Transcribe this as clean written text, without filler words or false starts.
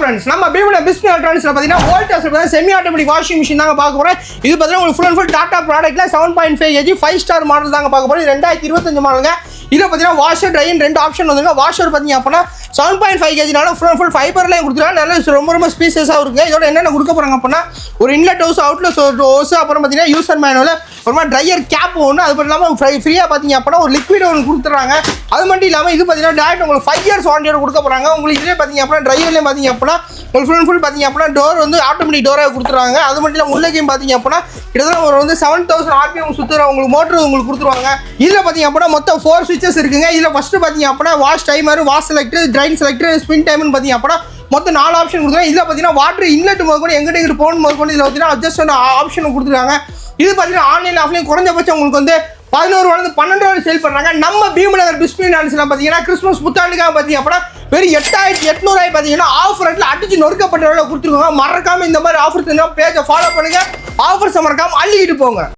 Friends நம்ம பீமோட business எலக்ட்ரானிக்ஸ்ல பாத்தீங்கன்னா Voltas semi automatic washing machine தாங்க பார்க்க போறோம். இது பாத்தீங்கன்னா உங்களுக்கு ஃபுல் அண்ட் ஃபுல் டாடா ப்ராடக்ட்ல 7.5 kg 5 ஸ்டார் மாடல் தாங்க பார்க்க போறோம். 2025 மாடலுங்க. இதுல பாத்தீங்கன்னா வாஷர் ட்ரையர் ரெண்டு ஆப்ஷன் வந்துங்க. வாஷர் பாத்தீங்க அப்படின்னா 7.5 kg ஃபுல் அண்ட் ஃபுல் ஃபைபர்லயும் கொடுத்துருக்காங்க. நல்ல ரொம்ப ஸ்பீசியஸா இருக்குங்க. இதோட என்னென்ன கொடுக்க போறாங்க அப்படின்னா ஒரு இன்லெட் ஹவுஸ் அவுட்லெட் ஹவுஸ் அப்புறம் பாத்தீங்கன்னா யூசர் மேனுவல் அப்புறமா ட்ரையர் கேப் ஒன்று அது மட்டும் இல்லாமல் ஃப்ரீயாக பார்த்தீங்க அப்படின்னா ஒரு லிக்விட் ஒன்று கொடுத்துட்றாங்க. அது மட்டும் இல்லாமல் இது பார்த்தீங்கன்னா டேரக்ட் உங்களுக்கு 5 years வாரண்டியோட கொடுக்க போகிறாங்க. உங்களுக்கு இதே பார்த்தீங்க அப்படின்னா ட்ரைவர்லேயும் பார்த்தீங்க அப்படின்னா உங்களுக்கு ஃபுல் அண்ட் ஃபுல் பார்த்தீங்க அப்படின்னா டோர் வந்து ஆட்டோமேட்டிக் டோராக கொடுத்துருவாங்க. அது மட்டும் இல்லாமல் உள்ளேயும் பார்த்தீங்க அப்படின்னா கிட்டத்தட்ட ஒரு வந்து 7000 RPM சுற்றுற உங்களுக்கு மோட்டர் உங்களுக்கு கொடுத்துருவாங்க. இதில் பார்த்தீங்க அப்படின்னா மொத்தம் 4 switches இருக்குங்க. இதில் ஃபஸ்ட்டு பார்த்தீங்க அப்படின்னா wash timer, wash selector, drain selector, spin டைம்னு பார்த்தீங்க அப்படின்னா மொத்தம் 4 ஆப்ஷன் கொடுத்துருவாங்க. இதில் பார்த்தீங்கன்னா வாட்டர் இன்லெட் முதற்கொண்டு எங்கிட்ட போன் முதற்கொண்டு இதில் பார்த்தீங்கன்னா அட்ஜஸ்ட் ஆப்ஷன் கொடுத்துருக்காங்க. இது பார்த்தீங்கன்னா ஆன்லைன் ஆஃப்லைன் குறைஞ்சபட்சம் உங்களுக்கு வந்து 11 ரூபாய் 12 ரூபாய் சேல் பண்ணுறாங்க. நம்ம பீமநகர் பிஸ்னஸ் ஆன்ஸ்லாம் பார்த்தீங்கன்னா கிறிஸ்மஸ் புத்தாண்டுக்காக பார்த்தீங்க அப்படின்னா வெறும் 8800 பார்த்தீங்கன்னா ஆஃபர் ரேட்டில் அடிச்சு நொறுக்கப்பட்ட கொடுத்துருக்காங்க. மறக்காம இந்த மாதிரி ஆஃபர் பேஜை ஃபாலோ பண்ணுங்க. ஆஃபர்ஸை மறக்காம அள்ளிக்கிட்டு போங்க.